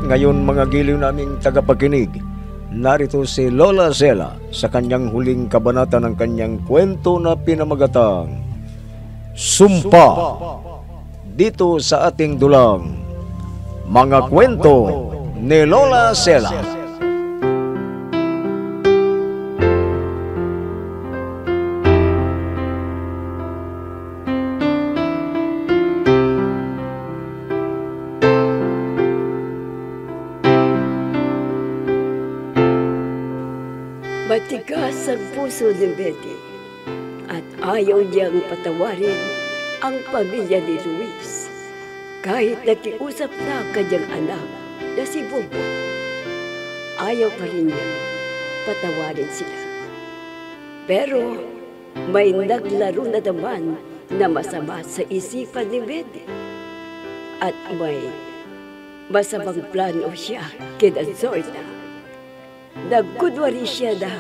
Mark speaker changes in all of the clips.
Speaker 1: ngayon mga giliw naming tagapakinig, narito si Lola Zela sa kanyang huling kabanata ng kanyang kwento na pinamagatang Sumpa. Dito sa ating dulang Mga Kwento ni Lola Zela.
Speaker 2: Matigas ang puso ni Betty at ayaw niyang patawarin ang pamilya ni Luis kahit nakiusap na kanyang anak na si Bobo. Ayaw pa rin niya patawarin sila. Pero may naglaro na naman na masama sa isipan ni Betty at may masamang plano siya kina Zoila. Nagkunwari siya na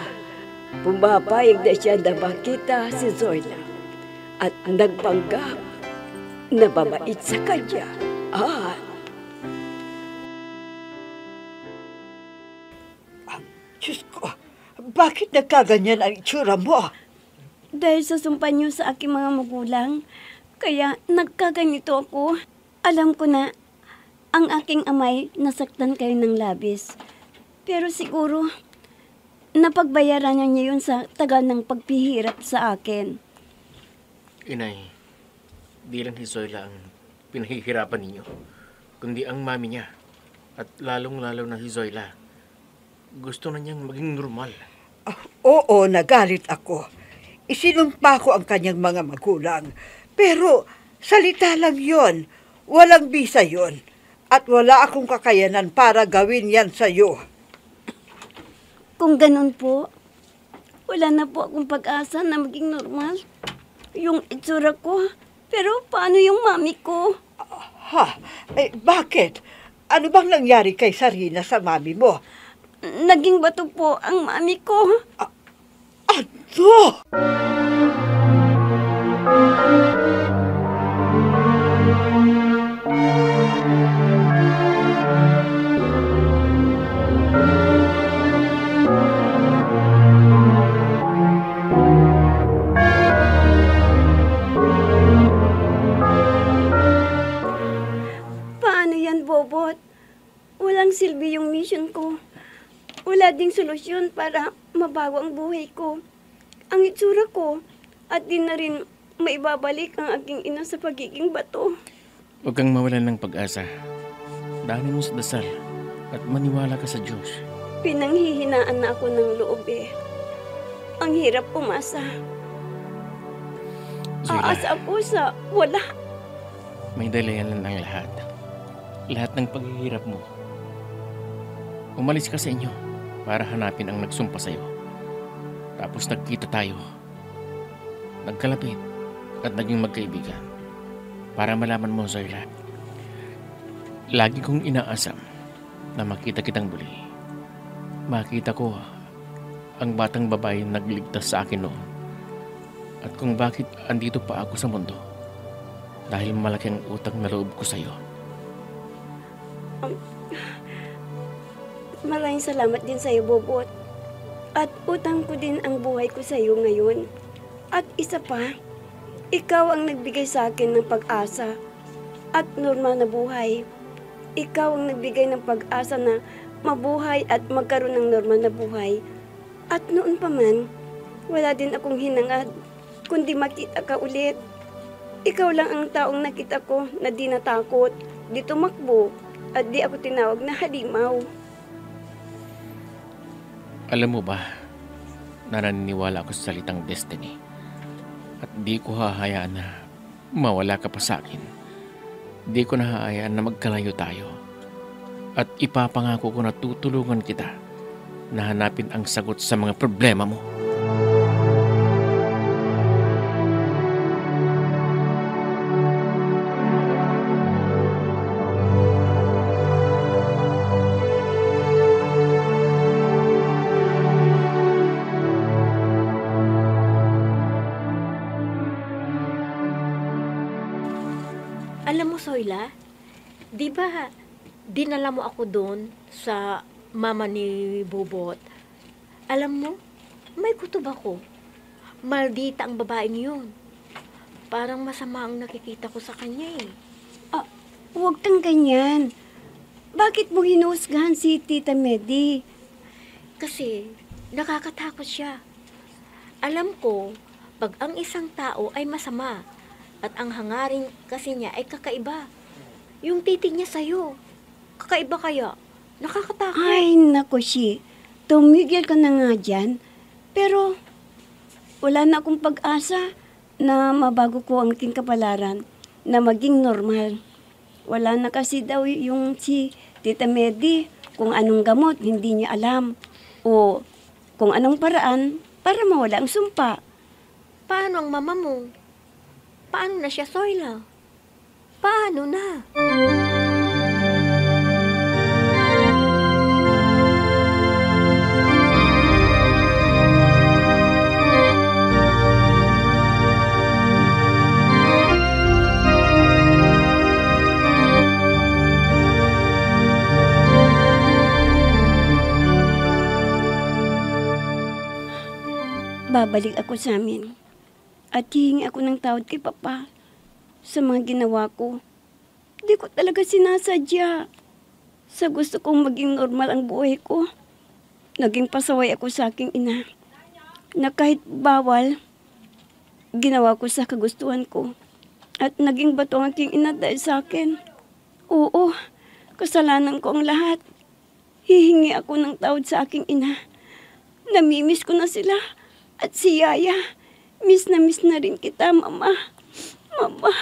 Speaker 2: pumapayag na siya na makita si Zoila at nagpanggap na mabait sa kanya.
Speaker 3: Diyos ko, bakit nagkaganyan ang itsura mo?
Speaker 2: Dahil sa sumpa niyo sa aking mga magulang, kaya nagkaganito ako. Alam ko na ang aking amay nasaktan kayo ng labis. Pero siguro, napagbayaran niya yun sa tagal ng pagpihirap sa akin.
Speaker 4: Inay, di lang si Zoila ang pinahihirapan ninyo, kundi ang mami niya. At lalong-lalo na si Zoila. Gusto na niyang maging normal.
Speaker 3: Oo, nagalit ako. Isinumpa ko ang kanyang mga magulang. Pero salita lang yon, walang bisa yon. At wala akong kakayanan para gawin yan sa'yo.
Speaker 2: Kung ganun po, wala na po akong pag-asa na maging normal. Yung itsura ko, pero paano yung mami ko?
Speaker 3: Bakit? Ano bang nangyari kay Sarina sa mami mo?
Speaker 2: Naging bato po ang mami ko.
Speaker 3: Ano?
Speaker 2: Bobot, walang silbi yung mission ko. Wala ding solusyon para mabago ang buhay ko, ang itsura ko, at di na rin maibabalik ang aking ina sa pagiging bato.
Speaker 4: Huwag kang mawalan ng pag-asa. Dahanin mo sa dasal at maniwala ka sa Diyos.
Speaker 2: Pinanghihinaan na ako ng loob eh. Ang hirap umasa.
Speaker 4: Zoila,
Speaker 2: aasa ako sa wala.
Speaker 4: may dalayan ang lahat. Lahat ng paghihirap mo. Umalis ka sa inyo para hanapin ang nagsumpa sa'yo. Tapos nagkita tayo. Nagkalapit at naging magkaibigan. Para malaman mo, Zoila, lagi kong inaasam na makita kitang muli. Makita ko ang batang babae nagligtas sa akin noon. At kung bakit andito pa ako sa mundo. Dahil malaki ang utang na loob ko sa'yo.
Speaker 2: Maraming salamat din sa iyo, Bobot. At utang ko din ang buhay ko sa iyo ngayon. At isa pa, ikaw ang nagbigay sa akin ng pag-asa at normal na buhay. Ikaw ang nagbigay ng pag-asa na mabuhay at magkaroon ng normal na buhay. At noon pa man, wala din akong hinangad, kundi makita ka ulit. Ikaw lang ang taong nakita ko na di natakot, di tumakbo, at di ako tinawag na halimaw.
Speaker 4: Alam mo ba, na naniniwala ako sa salitang destiny. At di ko hahayaan na mawala ka pa sa akin. Di ko nahahayaan na magkalayo tayo. At ipapangako ko na tutulungan kita na hanapin ang sagot sa mga problema mo.
Speaker 2: Alam mo, Zoila, di ba
Speaker 5: dinala mo ako doon sa mama ni Bobot. Alam mo, may kutob ako. Maldita ang babaeng yun. Parang masama ang nakikita ko sa kanya eh.
Speaker 2: Ah, huwag kang ganyan. Bakit mo hinuhusgahan si Tita Medi?
Speaker 5: Kasi nakakatakot siya. Alam ko, pag ang isang tao ay masama at ang hangarin kasi niya ay kakaiba. Yung titig niya sa'yo, kakaiba kaya? Nakakatakot.
Speaker 2: Ay, naku, Shi. Tumigil ka na nga dyan. Pero, wala na akong pag-asa na mabago ko ang aking kapalaran na maging normal. Wala na kasi daw yung si Tita Medi kung anong gamot hindi niya alam o kung anong paraan para mawala ang sumpa.
Speaker 5: Paano ang mama mo? Paano na siya, Soyla? Paano na?
Speaker 2: Babalik ako sa amin at hihingi ako ng tawad kay Papa sa mga ginawa ko. Di ko talaga sinasadya. Sa gusto kong maging normal ang buhay ko, naging pasaway ako sa aking ina na kahit bawal, ginawa ko sa kagustuhan ko at naging bato ang aking ina dahil sa akin. Oo, kasalanan ko ang lahat. Hihingi ako ng tawad sa aking ina. Namimiss ko na sila. At si Yaya, miss na rin kita, Mama. Mama.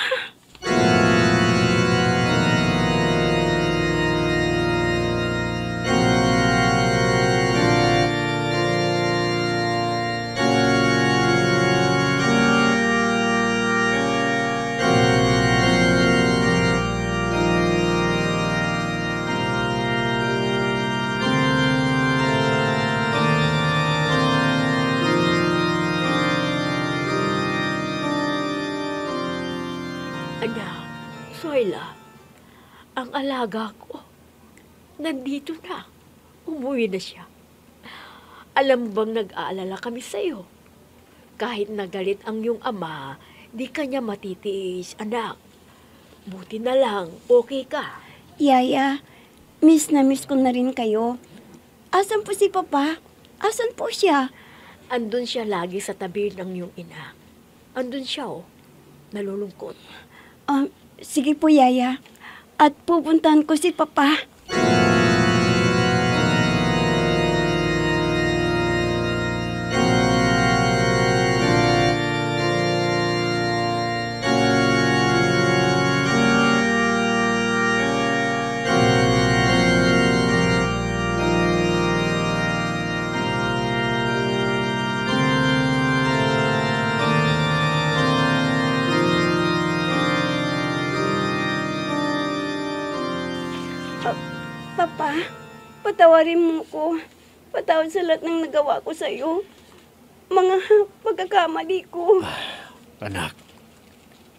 Speaker 5: Anak, Soyla, ang alaga ko, nandito na. Umuwi na siya. Alam bang nag-aalala kami sa'yo? Kahit nagalit ang iyong ama, di kanya matitiis, anak. Buti na lang, okay ka.
Speaker 2: Yaya, miss na miss ko na rin kayo. Asan po si Papa? Asan po siya?
Speaker 5: Andun siya lagi sa tabi ng iyong ina. Andun siya, oh. Nalulungkot.
Speaker 2: Sige po, Yaya. At pupuntahan ko si Papa. Papa, patawarin mo ko. Patawad sa lahat ng nagawa ko sa iyo. Mga pagkakamali ko.
Speaker 6: Anak,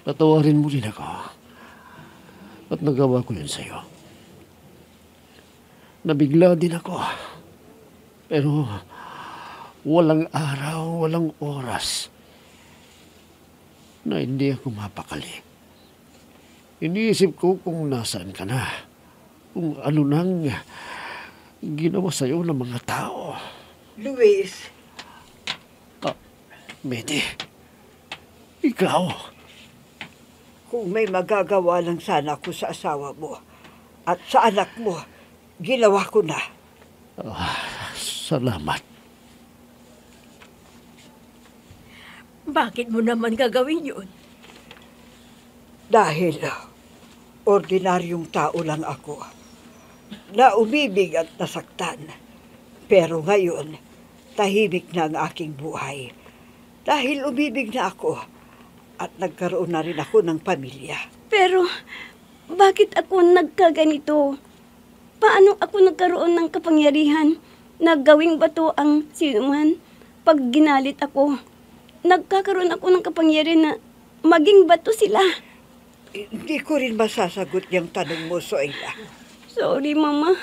Speaker 6: patawarin mo rin ako. At nagawa ko yun sa'yo. Nabigla din ako. Pero walang araw, walang oras na hindi ako mapakali. Iniisip ko kung nasaan ka na. Kung ano nang ginawa sa'yo ng mga tao.
Speaker 3: Luis,
Speaker 6: Medi, ikaw.
Speaker 3: kung may magagawa lang sana ako sa asawa mo at sa anak mo, ginawa ko na.
Speaker 6: Salamat.
Speaker 5: Bakit mo naman gagawin yun?
Speaker 3: Dahil ordinaryong tao lang ako na umibig at nasaktan. Pero ngayon, tahimik na ang aking buhay. Dahil umibig na ako at nagkaroon na rin ako ng pamilya.
Speaker 2: Pero, bakit ako nagkaganito? Paano ako nagkaroon ng kapangyarihan na gawing bato ang sinuman pag ginalit ako? Nagkakaroon ako ng kapangyarihan na maging bato sila.
Speaker 3: Hindi ko rin masasagot yung tanong mo, Soyla.
Speaker 2: Sorry, Mama.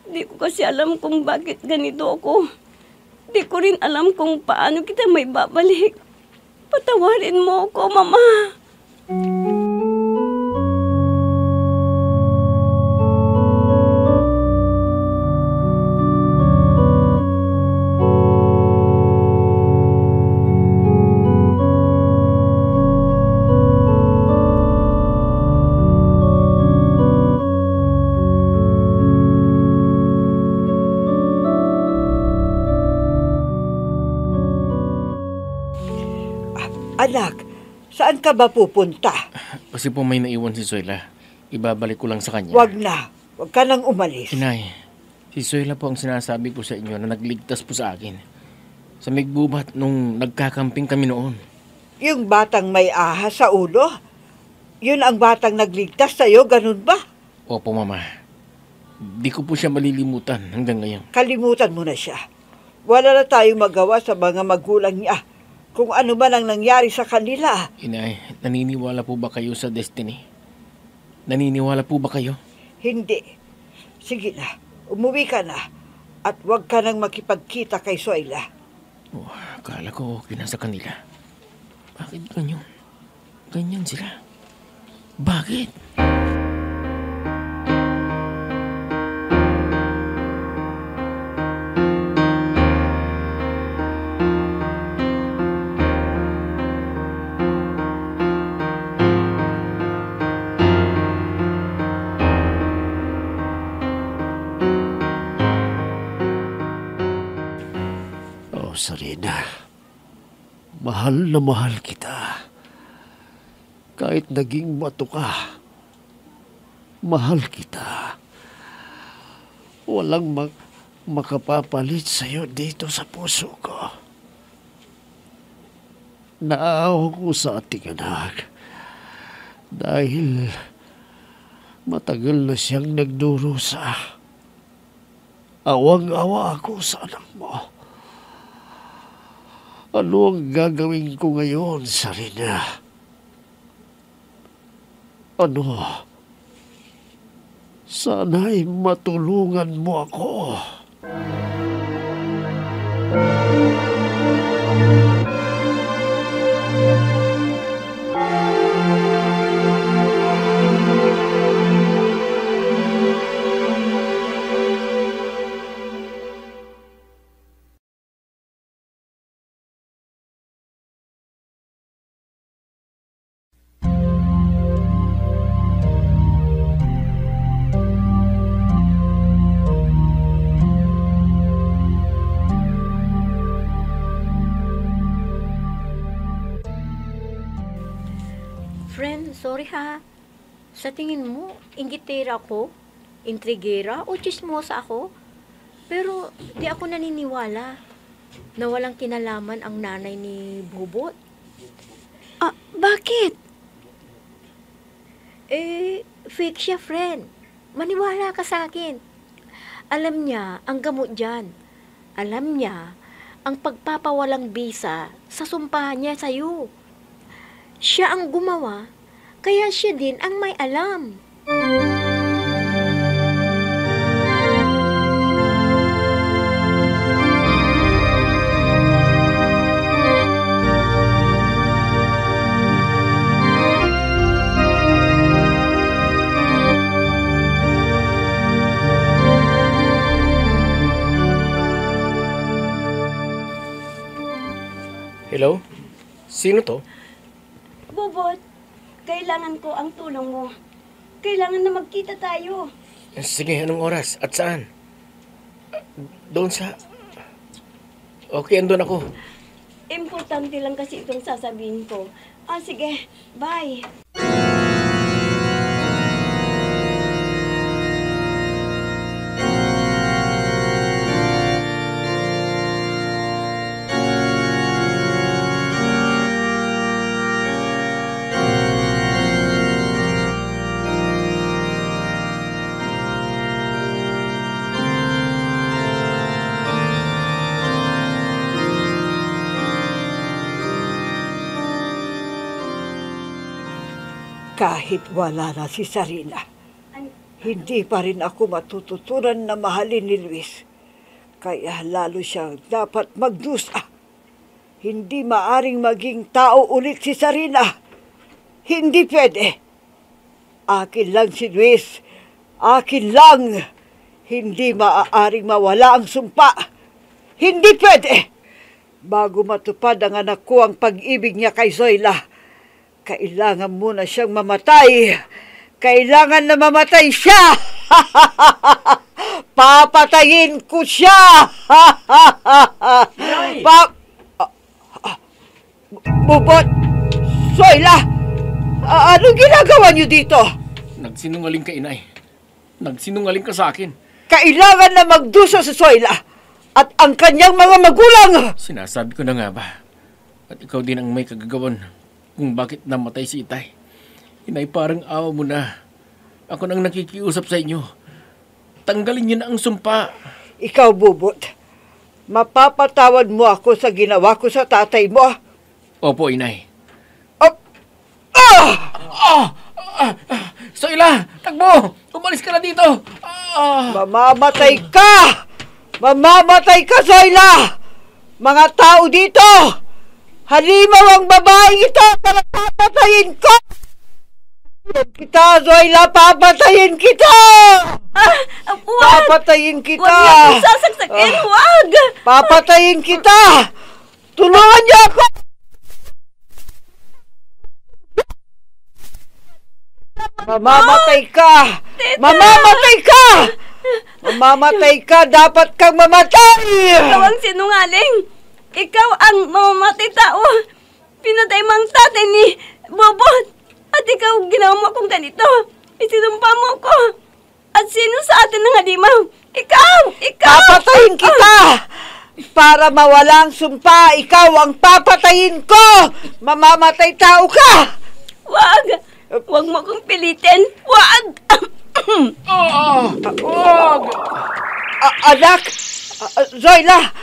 Speaker 2: Di ko kasi alam kung bakit ganito ako. Di ko rin alam kung paano kita may babalik. Patawarin mo ako, Mama.
Speaker 3: Anak, saan ka ba pupunta?
Speaker 4: Kasi po may naiwan si Zoila. Ibabalik ko lang sa kanya.
Speaker 3: Wag na. Wag ka nang umalis.
Speaker 4: Inay, si Zoila po ang sinasabi ko sa inyo na nagligtas po sa akin. Sa Migbubat nung nagkakamping kami noon.
Speaker 3: Yung batang may ahas sa ulo? Yun ang batang nagligtas sa'yo, ganun ba?
Speaker 4: Opo, Mama. Di ko po siya malilimutan hanggang ngayon.
Speaker 3: Kalimutan mo na siya. Wala na tayong magawa sa mga magulang niya. Kung ano man ang nangyari sa kanila.
Speaker 4: Inay, naniniwala po ba kayo sa destiny? Naniniwala po ba kayo?
Speaker 3: Hindi. Sige na, umuwi ka na. At huwag ka nang makipagkita kay Zoila.
Speaker 4: Oh, akala ko okay na sa kanila. Bakit ganyan? Ganyan sila. Bakit?
Speaker 6: Sarina, mahal na mahal kita. Kahit naging bato ka, mahal kita. Walang makapapalit sa'yo dito sa puso ko. Naawa ko sa ating anak dahil matagal na siyang nagdurusa. Awang-awa ako sa anak mo. Ano ang gagawin ko ngayon, Sarina? Ano? Sana'y matulungan mo ako.
Speaker 5: Friend, sorry ha. Sa tingin mo, inggitera ako? Intrigera o chismosa ako? Pero di ako naniniwala na walang kinalaman ang nanay ni Bobot.
Speaker 2: Ah, bakit?
Speaker 5: Fake siya, friend. Maniwala ka sa akin. Alam niya ang gamot dyan. Alam niya ang pagpapawalang bisa sa sumpahan niya sa'yo. Siya ang gumawa, kaya siya din ang may alam.
Speaker 4: Hello? Sino to?
Speaker 2: Bobot, kailangan ko ang tulong mo. Kailangan na magkita tayo.
Speaker 4: Sige, anong oras? At saan? Doon sa... Okay, andun ako.
Speaker 2: Importante lang kasi itong sasabihin ko. Sige, bye.
Speaker 3: Kahit wala na si Sarina, hindi pa rin ako matututunan na mahalin ni Luis. Kaya lalo siyang dapat magdusa. Hindi maaring maging tao ulit si Sarina. Hindi pwede. Akin lang si Luis. Akin lang. Hindi maaaring mawala ang sumpa. Hindi pwede. Bago matupad ang anak ko ang pag-ibig niya kay Zoila, kailangan muna siyang mamatay. Kailangan na mamatay siya. Papatayin ko siya. Bubot! Zoila! Anong ginagawa niyo dito?
Speaker 4: Nagsinungaling ka, inay. Nagsinungaling ka sa akin.
Speaker 3: Kailangan na magdusa sa Zoila at ang kanyang mga magulang.
Speaker 4: Sinasabi ko na nga ba? At ikaw din ang may kagagawan kung bakit namatay si Itay. Inay, parang awa mo na. Ako nang nakikiusap sa inyo. Tanggalin niyo na ang sumpa.
Speaker 3: Ikaw, Bubot, mapapatawad mo ako sa ginawa ko sa tatay mo?
Speaker 4: Opo, inay. Zoila! Takbo! Umalis ka na dito!
Speaker 3: Mamamatay ka! Mamamatay ka, Zoila! Mga tao dito! Halimaw ang babaeng ito para papatayin ko! Kita, Zoila! Papatayin kita!
Speaker 5: Wag!
Speaker 3: Papatayin kita!
Speaker 5: Wag niyo akong sasaksakin! Wag!
Speaker 3: Papatayin kita! Tulungan niyo ako! Mamamatay ka! Mamamatay ka! Mamamatay ka! Dapat kang mamatay!
Speaker 5: Ikaw ang sinungaling! Ikaw ang mamamatay tao! Pinatay mo ang tatay ni Bobot! At ikaw ginawa mo akong ganito! Isinumpa mo ko! At sino sa atin ang halimaw? Ikaw! Ikaw!
Speaker 3: Papatayin kita! Para mawala ang sumpa, ikaw ang papatayin ko! Mamamatay tao ka!
Speaker 5: Wag! Wag mo akong pilitin! Wag!
Speaker 4: Wag!
Speaker 3: Anak! Zoila!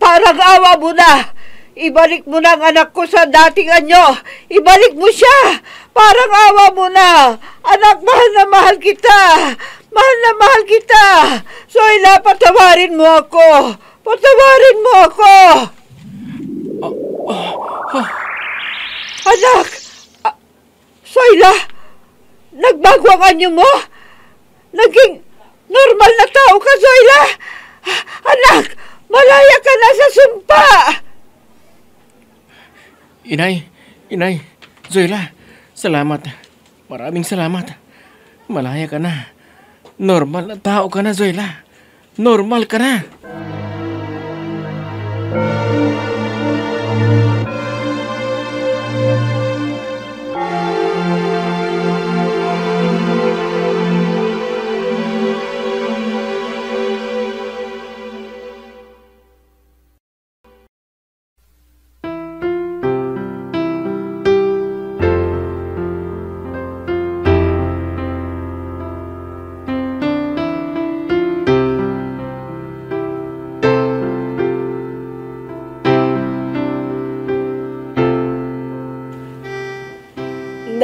Speaker 3: Parang awa mo na! Ibalik mo na ang anak ko sa dating anyo! Ibalik mo siya! Parang awa mo na! Anak, mahal na mahal kita! Mahal na mahal kita! Zoila, patawarin mo ako! Patawarin mo ako! Anak! Zoila! Nagbago ang anyo mo? Naging normal na tao ka, Zoila! Anak! Malaya ka na sa sumpa!
Speaker 4: Inay, Zoila, salamat. Maraming salamat. Malaya ka na. Normal na tao ka na, Zoila. Normal ka na.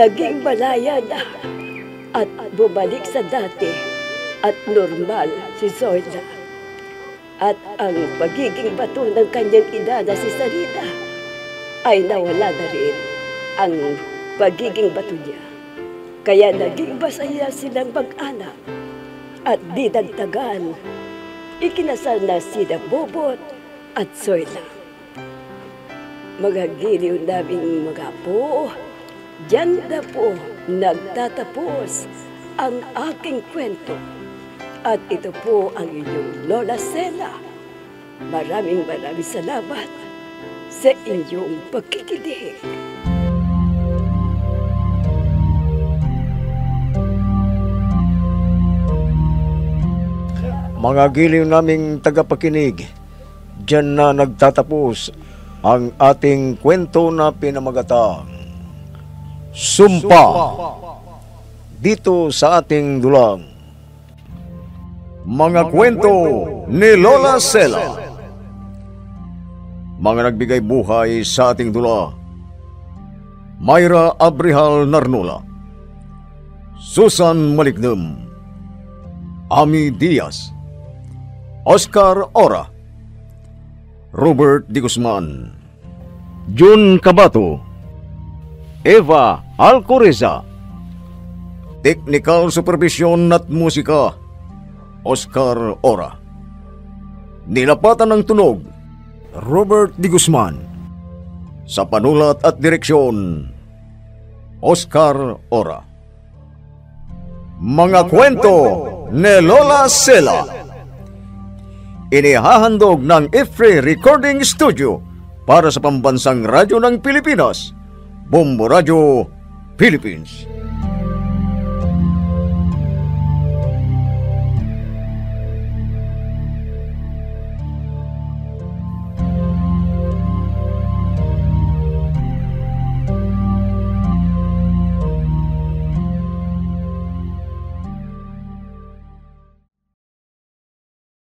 Speaker 2: Naging malaya na at bumalik sa dati at normal si Zoila. At ang pagiging bato ng kanyang ina na si Sarina ay nawala na rin ang pagiging bato niya. Kaya naging masaya silang mag-anak at didagdagan. Ikinasal na sina Bobot at Zoila. Mga giliw naming mga po, diyan na po nagtatapos ang aking kwento. At ito po ang inyong Lola Sela. Maraming salamat sa inyong pagkikinig.
Speaker 1: Mga giliw naming tagapakinig, diyan na nagtatapos ang ating kwento na pinamagatang Sumpa, dito sa ating dulang. Mga kwento ni Lola Sela. Mga nagbigay buhay sa ating dula: Myra Abrihal Narnula, Susan Malignem, Ami Diaz, Oscar Ora, Robert D. Guzman, Jun Cabato, Eva Alcoreza. Technical Supervision at Musika, Oscar Ora. Nilapatan ng tunog, Robert D. Guzman. Sa panulat at direksyon, Oscar Ora. Mga kwento ni Lola Sela. Inihahandog ng IFRI Recording Studio para sa pambansang radyo ng Pilipinas, Bombo Radio, Philippines.